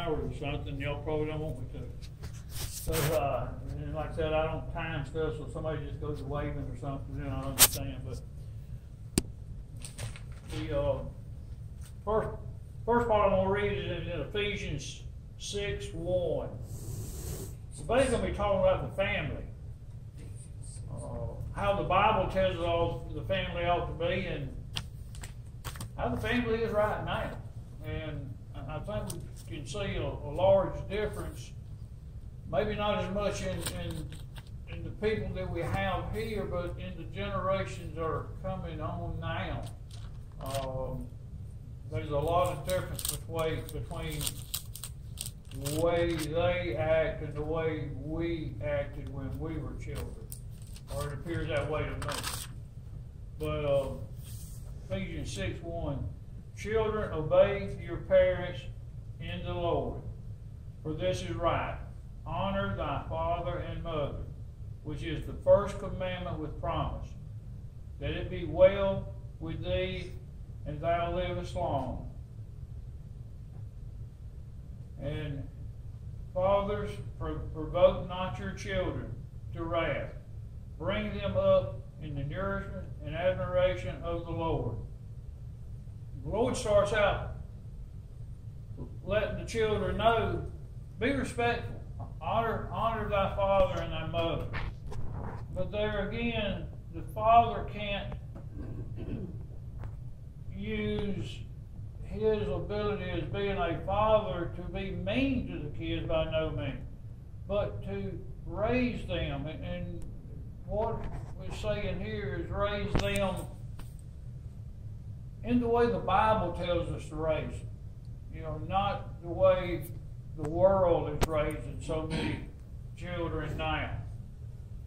hours or something, y'all probably don't want me to. But, and like I said, I don't time stuff, so somebody just goes waving or something, then I understand, but the, first part I'm gonna read is in Ephesians 6:1. So basically, I'm gonna be talking about the family. How the Bible tells us all the family ought to be, and how the family is right now. And I think we can see a large difference, maybe not as much in the people that we have here, but in the generations that are coming on now. There's a lot of difference between the way they act and the way we acted when we were children. Or it appears that way to me. But Ephesians 6:1, children, obey your parents in the Lord, for this is right. Honor thy father and mother, which is the first commandment with promise, that it be well with thee and thou livest long. And fathers, provoke not your children to wrath. Bring them up in the nourishment and admiration of the Lord. The Lord starts out letting the children know, be respectful. Honor thy father and thy mother. But there again, the father can't use his ability as being a father to be mean to the kids by no means, but to raise them. And what we're saying here is raise them in the way the Bible tells us to raise them. You know, not the way the world is raising so many children now.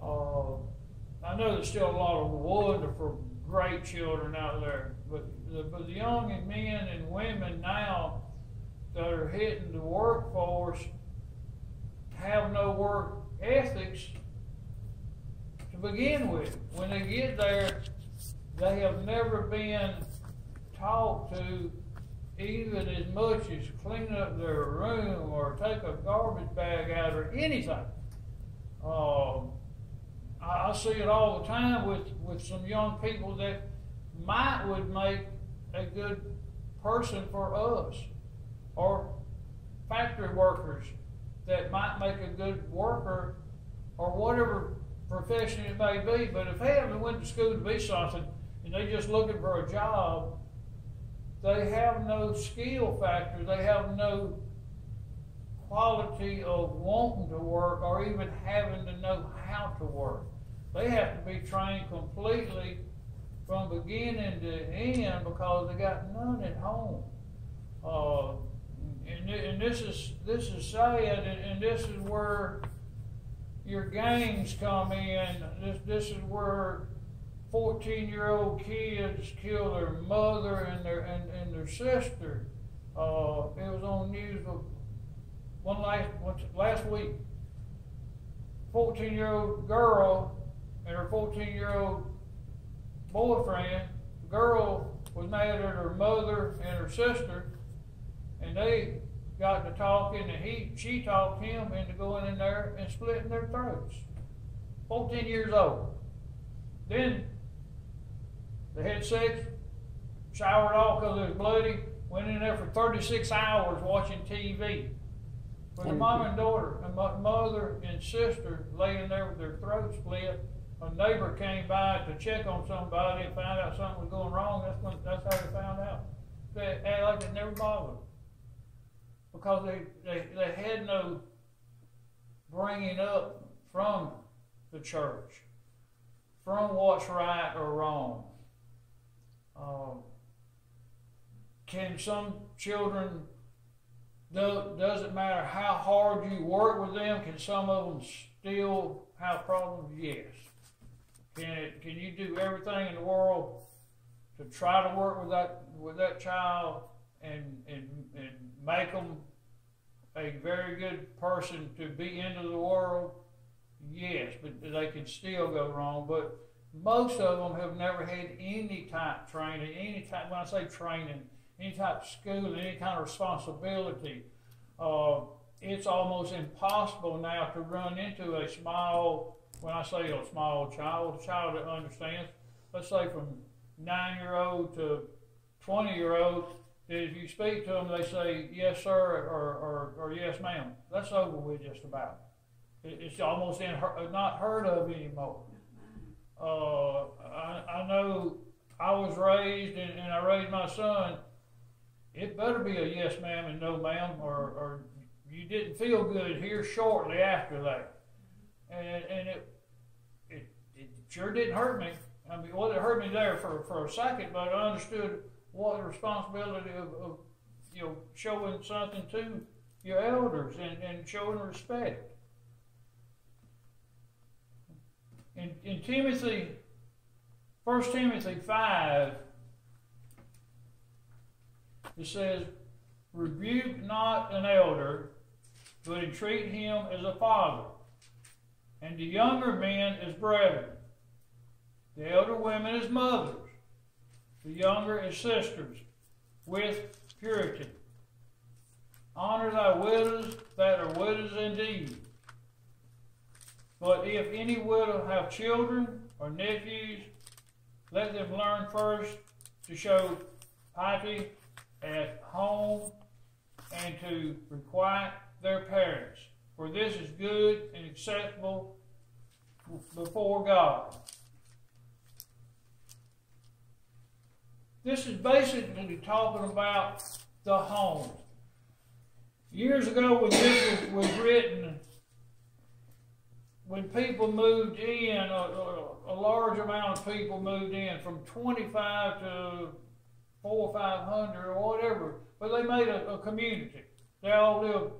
I know there's still a lot of wonderful, great children out there, but the young men and women now that are hitting the workforce have no work ethics to begin with. When they get there, they have never been taught to even as much as clean up their room or take a garbage bag out or anything. I see it all the time with some young people that would make a good person for us, or factory workers that might make a good worker, or whatever profession it may be. But if they haven't went to school to be something and they're just looking for a job, they have no skill factor, they have no quality of wanting to work or even having to know how to work. They have to be trained completely from beginning to end because they got none at home. And this is sad, and this is where your gangs come in. This is where 14-year-old kids kill their mother and their sister. It was on news last week. 14-year-old girl and her 14-year-old boyfriend. The girl was mad at her mother and her sister, and they got to talking, and she talked him into going in there and splitting their throats. 14 years old. Then they had sex, showered off because it was bloody, went in there for 36 hours watching TV. With the mom and daughter, and mother and sister laying there with their throats split. A neighbor came by to check on somebody and found out something was going wrong. That's how they found out. They act like it never bothered them. Because they had no bringing up from the church, from what's right or wrong. Can some children, doesn't matter how hard you work with them, can some of them still have problems? Yes. Can you do everything in the world to try to work with that child and make them a very good person to be into the world? Yes, but they can still go wrong. But most of them have never had any type of training, when I say training, any type of school, any kind of responsibility It's almost impossible now to run into a small, when I say a small child, a child that understands, let's say from 9-year-old to 20-year-old, that if you speak to them, they say yes sir or yes ma'am. That's over with just about. It's almost not heard of anymore. I know I was raised, and I raised my son, it better be a yes ma'am and no ma'am, or you didn't feel good here shortly after that. And it sure didn't hurt me. I mean, well, it hurt me there for a second, but I understood what the responsibility of showing something to your elders and showing respect. In Timothy, 1 Timothy 5, it says, rebuke not an elder, but entreat him as a father, and the younger men as brethren, the elder women as mothers, the younger as sisters, with purity. Honor thy widows that are widows indeed. But if any widow have children or nephews, let them learn first to show piety at home and to requite their parents. For this is good and acceptable before God. This is basically talking about the home. Years ago when this was written, when people moved in, a large amount of people moved in, from 25 to 400 or 500 or whatever, but they made a community. They all lived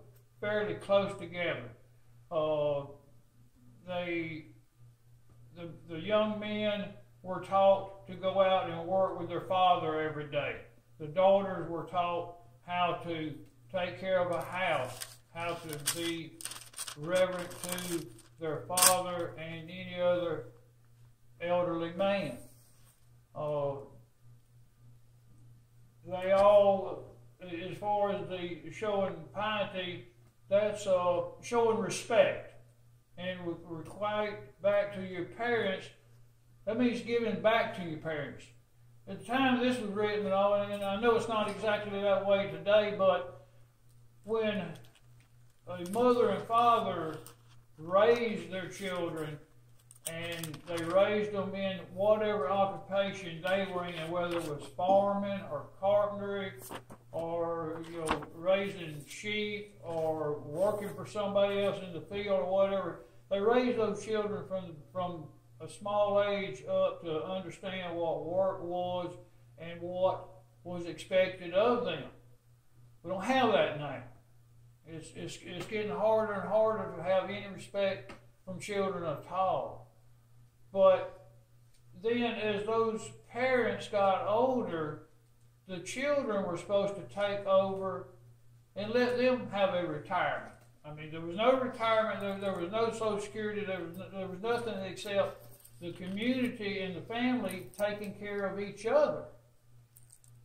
fairly close together. The young men were taught to go out and work with their father every day. The daughters were taught how to take care of a house, how to be reverent to their father and any other elderly man. They all, as far as the showing piety, that's showing respect. And requite back to your parents, that means giving back to your parents. At the time this was written, and I know it's not exactly that way today, but when a mother and father raised their children, and they raised them in whatever occupation they were in, whether it was farming or carpentry or raising sheep or working for somebody else in the field or whatever. They raised those children from a small age up to understand what work was and what was expected of them. We don't have that now. It's getting harder and harder to have any respect from children at all. But then as those parents got older, the children were supposed to take over and let them have a retirement. I mean, there was no retirement, there was no Social Security, there was nothing except the community and the family taking care of each other.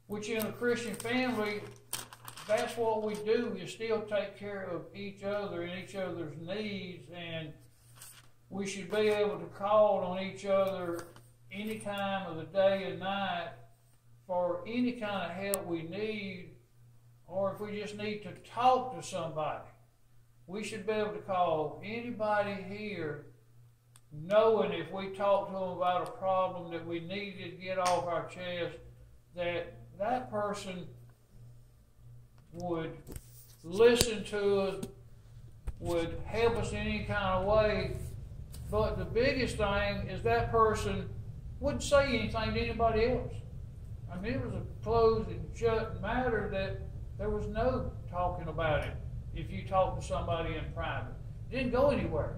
Which in a Christian family, that's what we do, is still take care of each other and each other's needs, and we should be able to call on each other any time of the day and night for any kind of help we need, or if we just need to talk to somebody. We should be able to call anybody here knowing if we talk to them about a problem that we needed to get off our chest, that person would listen to us, would help us in any kind of way. But the biggest thing is that person wouldn't say anything to anybody else. I mean, it was a closed and shut matter that there was no talking about it if you talk to somebody in private. It didn't go anywhere.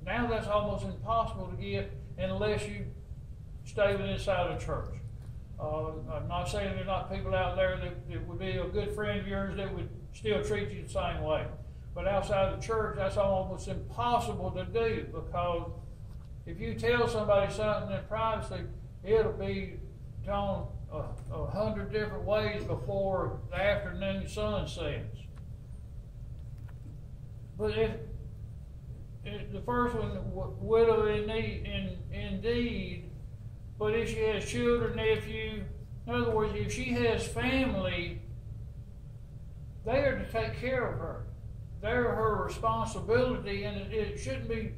Now that's almost impossible to get unless you stay inside a church. I'm not saying there's not people out there that would be a good friend of yours that would still treat you the same way. But outside the church, that's almost impossible to do, because if you tell somebody something in privacy, it'll be told 100 different ways before the afternoon sun sets. but the first one, widow indeed, but if she has children, nephew, in other words, if she has family, they are to take care of her. They're her responsibility, and it shouldn't be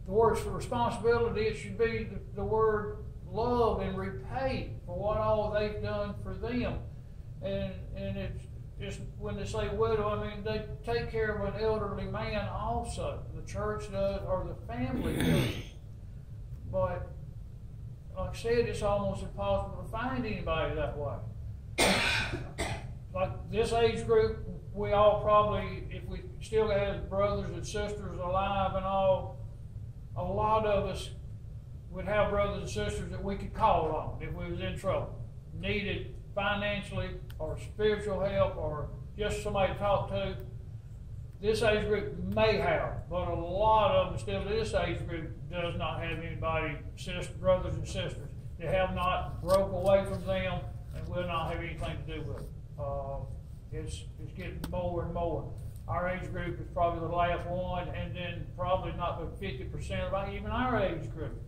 the word for responsibility. It should be the word love and repay for what all they've done for them. And it's when they say widow, I mean they take care of an elderly man also. The church does, or the family does. But like I said, it's almost impossible to find anybody that way. Like this age group, we all probably, if we still have brothers and sisters alive and all, a lot of us would have brothers and sisters that we could call on if we was in trouble, needed financially or spiritual help or just somebody to talk to. This age group may have, but a lot of them still, this age group does not have anybody, brothers and sisters. They have not broke away from them and will not have anything to do with it. It's getting more and more. Our age group is probably the last one, and then probably not but 50% of even our age group.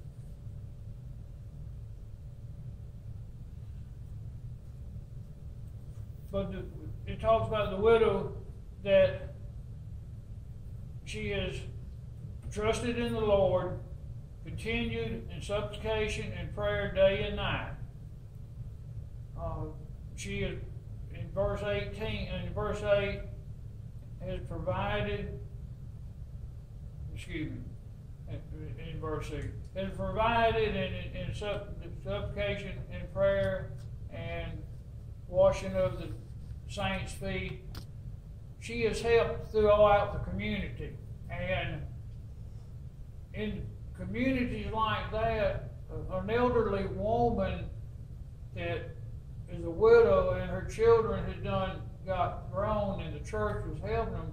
But it talks about the widow that she has trusted in the Lord, continued in supplication and prayer day and night. She is, in verse 18, and in verse 8, has provided, in verse 6, has provided in supplication and prayer and washing of the saints' feet. She has helped throughout the community. And in communities like that, an elderly woman that is a widow and her children had got grown and the church was helping them,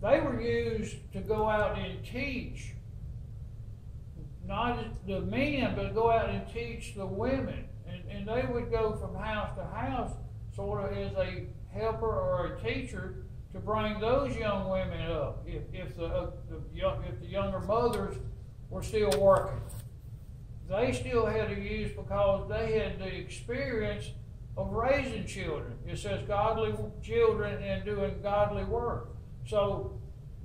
they were used to go out and teach, not the men, but go out and teach the women. And they would go from house to house sort of as a helper or a teacher to bring those young women up if the younger mothers were still working. They still had to use, because they had the experience of raising children. It says godly children and doing godly work. So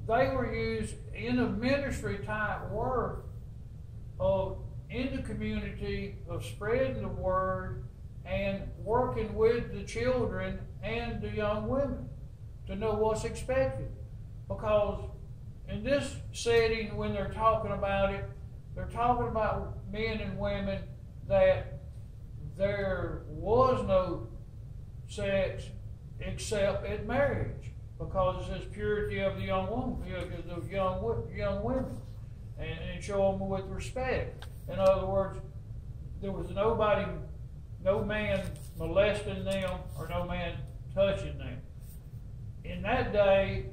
they were used in a ministry type work in the community of spreading the word and working with the children and the young women to know what's expected. Because in this setting, when they're talking about it, they're talking about men and women that there was no sex except at marriage, because it says purity of the young woman, the young women, and show them with respect. In other words, there was no man molesting them or no man touching them. In that day,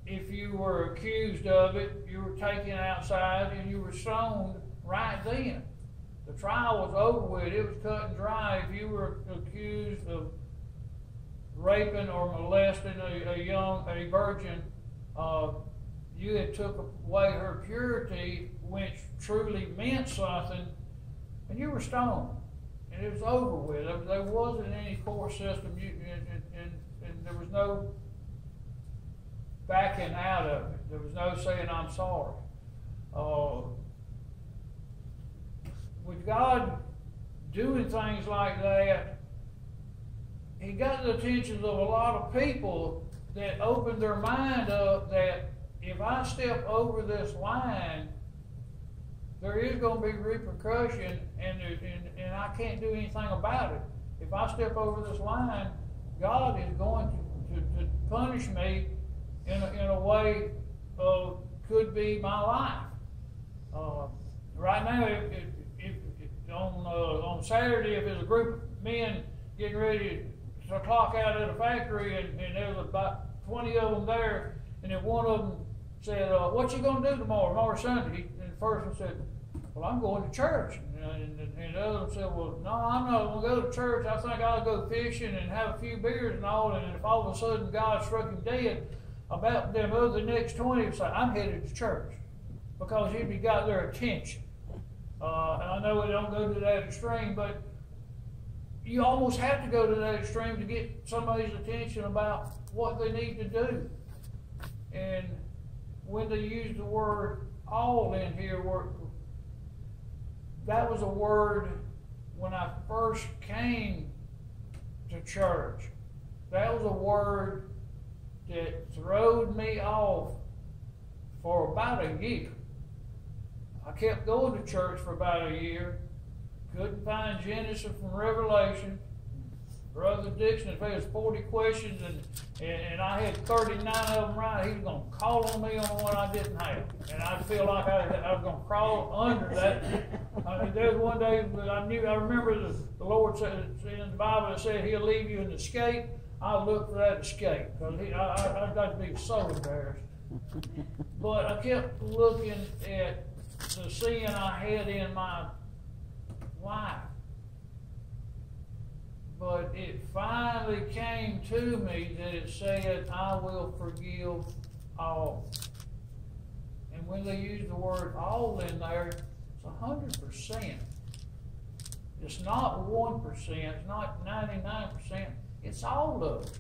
if you were accused of it, you were taken outside and you were stoned right then. The trial was over with. It was cut and dry. If you were accused of raping or molesting a virgin, you had took away her purity, which truly meant something, and you were stoned. And it was over with. There wasn't any court system, and there was no backing out of it. There was no saying, I'm sorry. With God doing things like that, He got the attention of a lot of people that opened their mind up that if I step over this line, there is going to be repercussion, and I can't do anything about it. If I step over this line, God is going to punish me in a way could be my life. Right now, if on Saturday, if there's a group of men getting ready to clock out at a factory, and there was about 20 of them there, and if one of them said, what you going to do tomorrow Sunday? And the first one said, well, I'm going to church. And the other one said, well, no, I'm not going to go to church. I think I'll go fishing and have a few beers and all. And if all of a sudden God struck him dead, about them other next 20 would say, I'm headed to church, because he got their attention. And I know it don't go to that extreme, but you almost have to go to that extreme to get somebody's attention about what they need to do. And when they use the word all in here, that was a word when I first came to church. That was a word that throwed me off for about a year. I kept going to church for about a year. Couldn't find Genesis from Revelation. Brother Dixon, if there was 40 questions and I had 39 of them right, he was going to call on me on the one I didn't have. And I feel like I was going to crawl under that. There was one day that I remember the Lord said in the Bible, it said he'll leave you in the escape. I looked for that escape, because I'd be so embarrassed. But I kept looking at the sin I had in my life. But it finally came to me that it said, I will forgive all. And when they use the word all in there, it's 100%. It's not 1%, it's not 99%, it's all of it.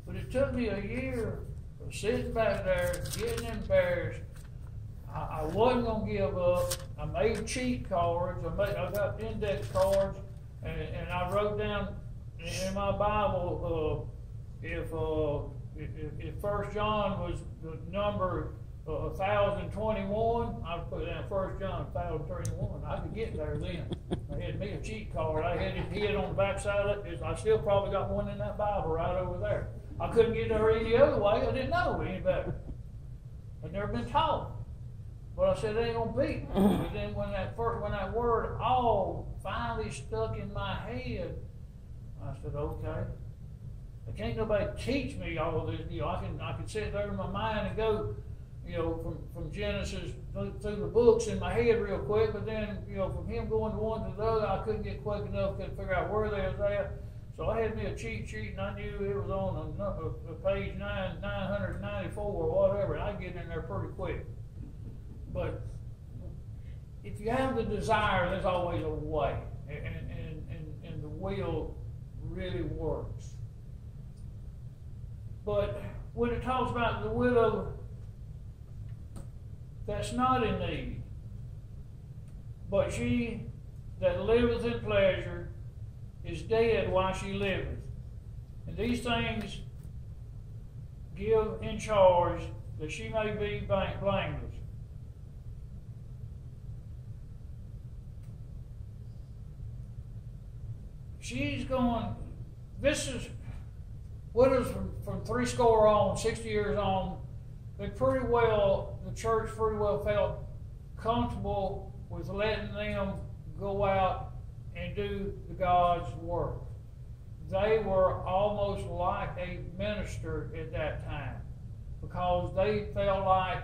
But it took me a year of sitting back there, getting embarrassed. I wasn't going to give up. I made cheat cards. I got index cards, and I wrote down in my Bible, if 1 John was the number 1021, I put down 1 John 1031. I could get there then. I had me a cheat card. I had it hid on the back side of it. I still probably got one in that Bible right over there. I couldn't get there any other way. I didn't know any better. I'd never been taught. But I said, it ain't going to be. But then when that word all finally stuck in my head, I said, okay. Can't nobody teach me all this. I can sit there in my mind and go, from Genesis through the books in my head real quick, but then, from him going to one to the other, I couldn't get quick enough to figure out where they was at. So I had me a cheat sheet, and I knew it was on page 994 or whatever, and I get in there pretty quick. But if you have the desire, there's always a way, and the will really works. But when it talks about the widow that's not in need, but she that liveth in pleasure is dead while she liveth. And these things give in charge that she may be blameless. She's going, this is widows from 60 on, 60 years on, the church pretty well felt comfortable with letting them go out and do the God's work. They were almost like a minister at that time, because they felt like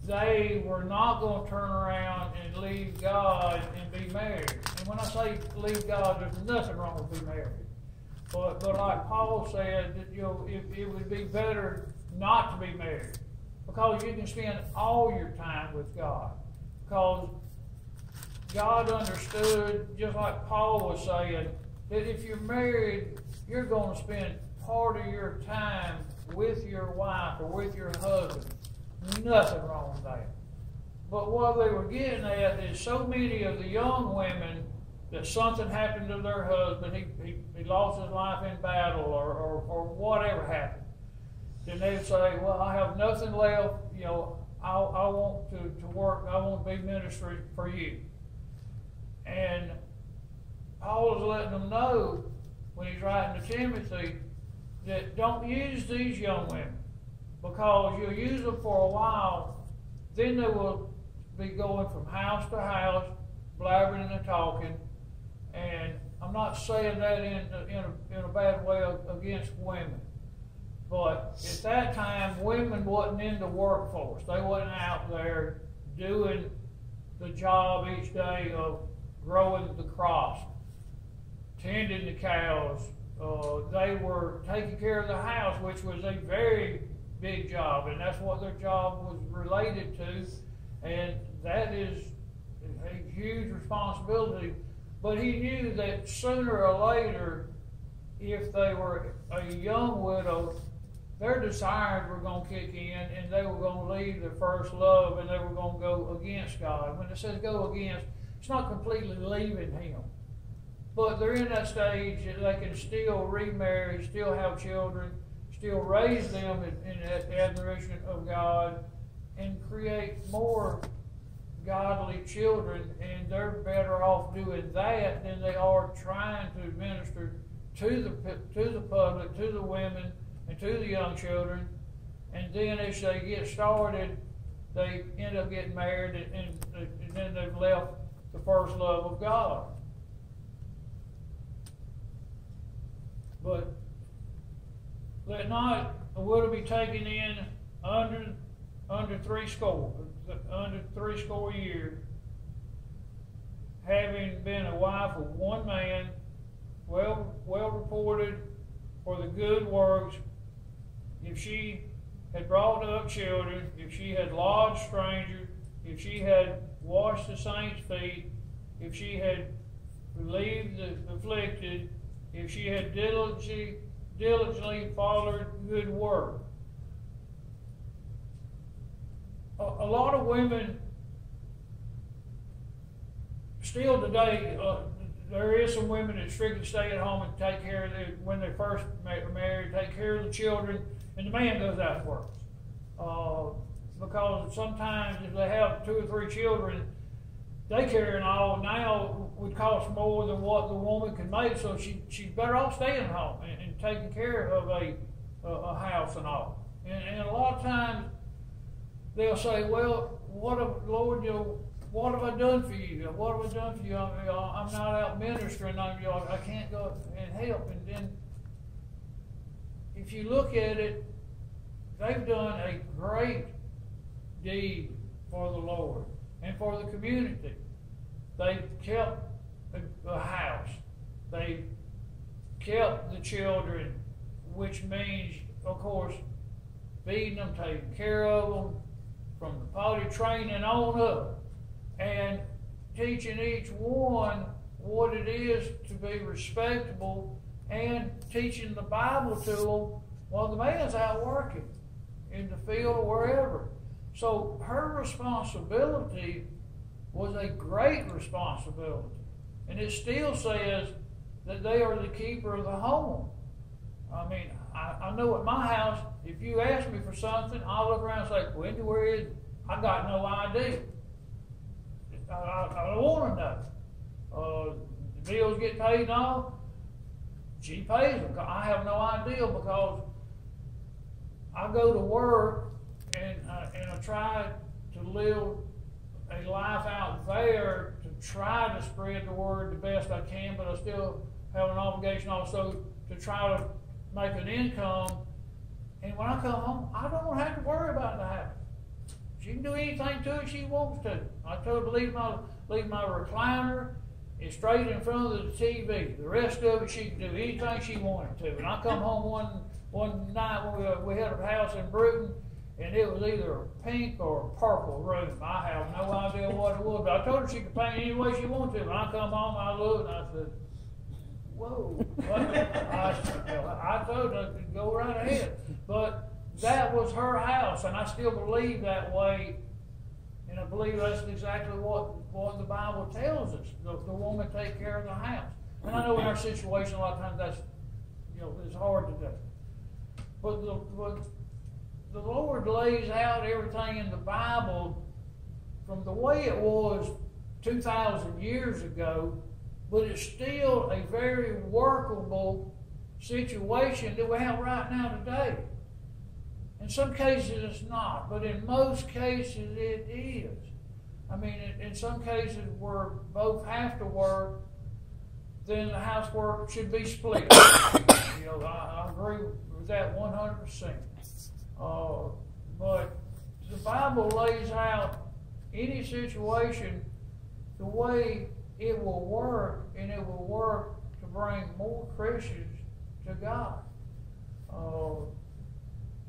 they were not going to turn around and leave God and be married. And when I say leave God, there's nothing wrong with being married. But like Paul said, that it would be better not to be married, because you can spend all your time with God. Because God understood, just like Paul was saying, that if you're married, you're going to spend part of your time with your wife or with your husband. Nothing wrong with that. But what they were getting at is so many of the young women that something happened to their husband, he lost his life in battle or whatever happened. Then they'd say, well, I have nothing left, I want to work, I want to be ministry for you. And Paul is letting them know, when he's writing to Timothy, that don't use these young women, because you'll use them for a while, then they will be going from house to house, blabbering and talking. And I'm not saying that in a bad way against women. But at that time, women wasn't in the workforce. They wasn't out there doing the job each day of growing the crops, tending the cows, They were taking care of the house, which was a very big job, and that's what their job was related to, and that is a huge responsibility. But he knew that sooner or later, if they were a young widow, their desires were going to kick in, and they were going to leave their first love, and they were going to go against God. When it says go against, it's not completely leaving Him. But they're in that stage that they can still remarry, still have children, still raise them in admiration of God, and create more godly children. And they're better off doing that than they are trying to minister to the public, to the women, and to the young children. And then as they get started, they end up getting married, and then they've left the first love of God. But let not a widow be taken in under 80 years, having been a wife of one man, well reported for the good works, if she had brought up children, if she had lodged strangers, if she had washed the saints' feet, if she had relieved the afflicted, if she had diligently followed good work. A lot of women still today, there is some women that strictly stay at home and take care of when they first married, take care of the children, and the man goes out and works. Because sometimes if they have 2 or 3 children, daycare and all now would cost more than what the woman can make, so she's better off staying home and taking care of a house and all. And a lot of times they'll say, well, Lord, what have I done for you? What have I done for you? I'm not out ministering. I can't go and help. And then if you look at it, they've done a great deed for the Lord and for the community. They kept the house. They kept the children, which means, of course, feeding them, taking care of them, from the potty training on up, and teaching each one what it is to be respectable, and teaching the Bible to them while the man's out working in the field or wherever. So her responsibility was a great responsibility. And it still says that they are the keeper of the home. I mean, I know at my house, if you ask me for something, I'll look around and say, Wendy, where is it? I got no idea. I don't want to know. The bills get paid and all, she pays them. I have no idea because I go to work and I try to live a life out there to try to spread the word the best I can, but I still have an obligation also to try to make an income. And when I come home, I don't have to worry about the house. She can do anything to it she wants to. I told her to leave my recliner is straight in front of the TV. The rest of it, she can do anything she wanted to. And I come home one night when we had a house in Bruton, and it was either a pink or a purple room. I have no idea what it was, but I told her she could paint any way she wanted to. When I come home, I looked and I said, whoa. I told her to go right ahead. But that was her house, and I still believe that way. And I believe that's exactly what the Bible tells us. The woman take care of the house. And I know in our situation, a lot of times that's, it's hard to do. But the Lord lays out everything in the Bible from the way it was 2,000 years ago, but it's still a very workable situation that we have right now today. In some cases it's not, but in most cases it is. I mean, in some cases where both have to work, then the housework should be split. I agree with that 100%. But the Bible lays out any situation the way it will work, and it will work to bring more Christians to God.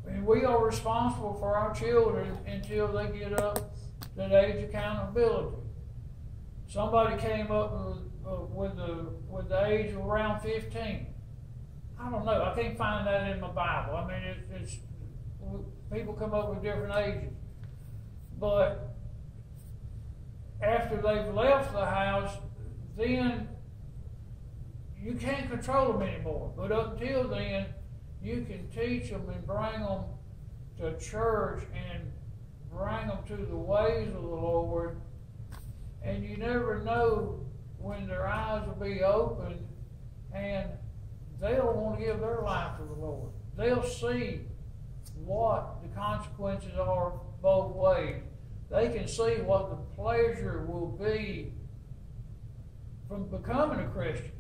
And we are responsible for our children until they get up to the age of accountability. Somebody came up with the age of around 15. I don't know. I can't find that in my Bible. I mean, it's people come up with different ages. But after they've left the house, then you can't control them anymore. But up until then, you can teach them and bring them to church and bring them to the ways of the Lord. And you never know when their eyes will be opened and they'll want to give their life to the Lord. They'll see what the consequences are both ways. They can see what the pleasure will be from becoming a Christian.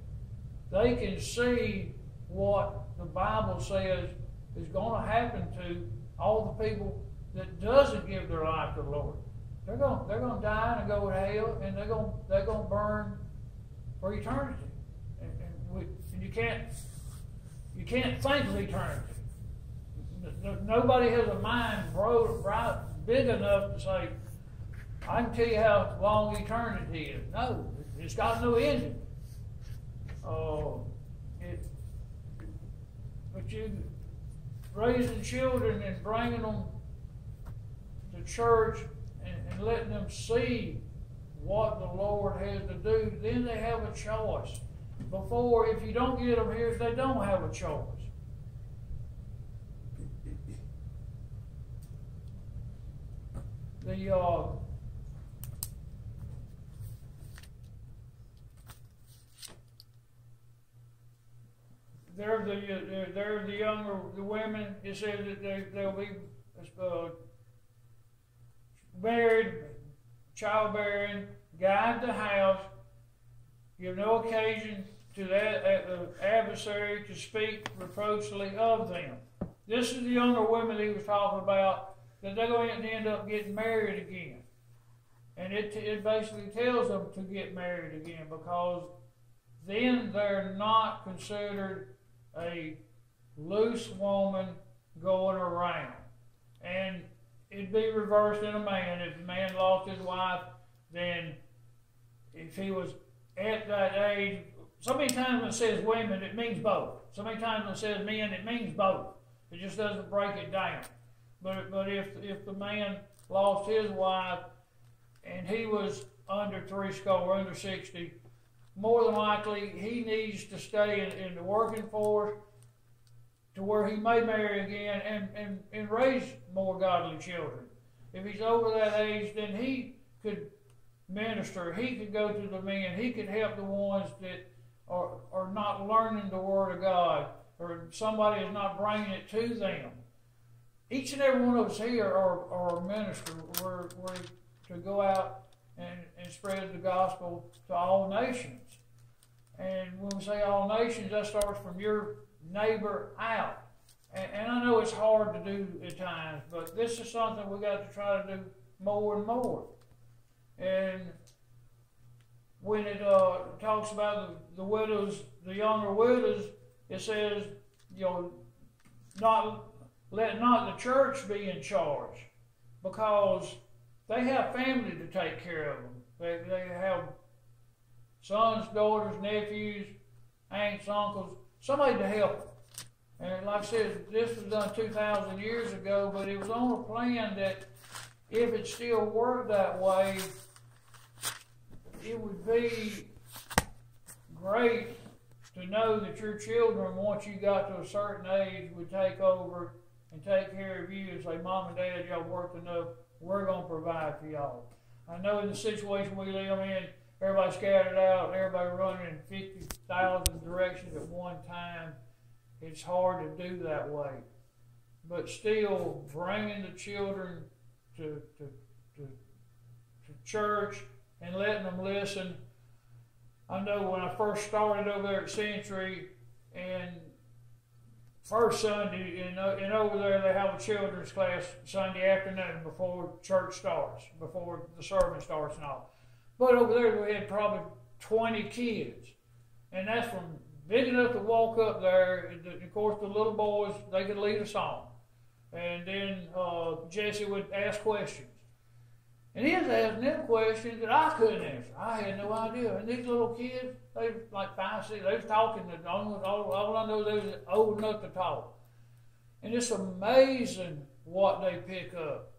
They can see what the Bible says is going to happen to all the people that doesn't give their life to the Lord. They're going to die and go to hell, and they're going to burn for eternity. And you can't think of eternity. Nobody has a mind bright, big enough to say, I can tell you how long eternity is. No, it's got no ending. But you raising children and bringing them to church and letting them see what the Lord has to do, then they have a choice. Before, if you don't get them here, they don't have a choice. They're the younger the women. It says that they'll be married, childbearing, guide the house, give no occasion to that adversary to speak reproachfully of them. This is the younger women he was talking about, that they're going to end up getting married again. And it basically tells them to get married again, because then they're not considered a loose woman going around. And it'd be reversed in a man. If the man lost his wife, then if he was at that age, so many times when it says women, it means both. So many times when it says men, it means both. It just doesn't break it down. But if the man lost his wife and he was under 60, under 60, more than likely he needs to stay in the working force to where he may marry again and raise more godly children. If he's over that age, then he could minister. He could go to the men. He could help the ones that are not learning the Word of God, or somebody is not bringing it to them. Each and every one of us here are a minister. We're to go out and spread the gospel to all nations. And when we say all nations, that starts from your neighbor out. And I know it's hard to do at times, but this is something we got to try to do more and more. And when it talks about the widows, the younger widows, it says, let not the church be in charge, because they have family to take care of them. They have sons, daughters, nephews, aunts, uncles, somebody to help them. And like I said, this was done 2,000 years ago, but it was on a plan that if it still worked that way, it would be great to know that your children, once you got to a certain age, would take over and take care of you and say, Mom and Dad, y'all worked enough, we're going to provide for y'all. I know in the situation we live in, everybody scattered out, everybody running in 50,000 directions at one time. It's hard to do that way. But still, bringing the children to church and letting them listen. I know when I first started over there at Century, and first Sunday, and over there they have a children's class Sunday afternoon before church starts, before the sermon starts and all. But over there we had probably 20 kids. And that's from big enough to walk up there. Of course, the little boys, they could lead a song. And then Jesse would ask questions. And he was asking them questions that I couldn't answer. I had no idea. And these little kids, they were like 5, 6, they was talking. All I know, they was old enough to talk. And it's amazing what they pick up.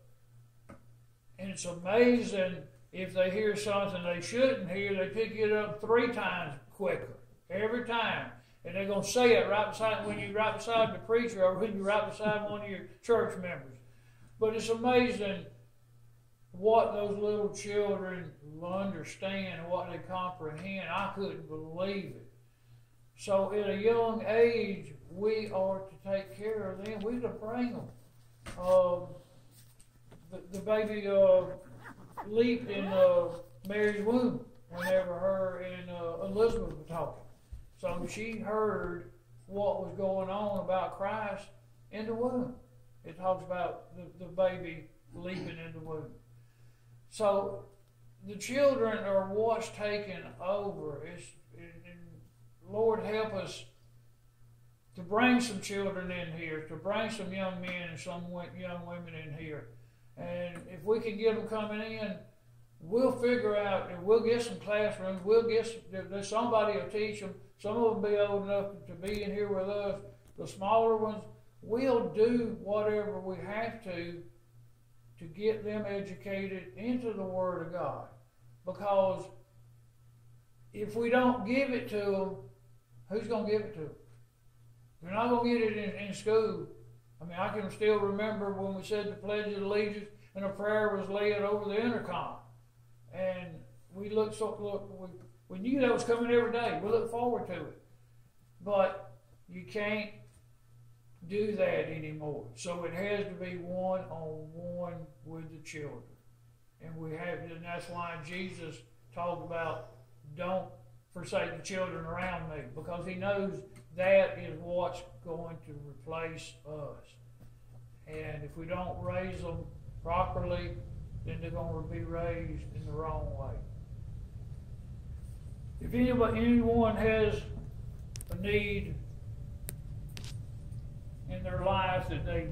And it's amazing if they hear something they shouldn't hear, they pick it up 3 times quicker, every time. And they're going to say it right beside, when you're right beside the preacher or when you're right beside one of your church members. But it's amazing what those little children understand and what they comprehend. I couldn't believe it. So at a young age, we are to take care of them. We're to bring them. The baby leaped in Mary's womb whenever her and Elizabeth were talking. So she heard what was going on about Christ in the womb. It talks about the baby leaping in the womb. So the children are what's taken over. And Lord, help us to bring some children in here, to bring some young men and some young women in here. And if we can get them coming in, we'll figure out, and we'll get some classrooms, somebody will teach them. Some of them will be old enough to be in here with us. The smaller ones, we'll do whatever we have to get them educated into the Word of God. Because if we don't give it to them, who's going to give it to them? They're not going to get it in school. I mean, I can still remember when we said the Pledge of Allegiance and a prayer was led over the intercom. And we we knew that was coming every day. We looked forward to it. But you can't do that anymore. So it has to be one-on-one with the children. And that's why Jesus talked about, don't forsake the children around me, because he knows that is what's going to replace us. And if we don't raise them properly, then they're going to be raised in the wrong way. If anyone has a need in their life that they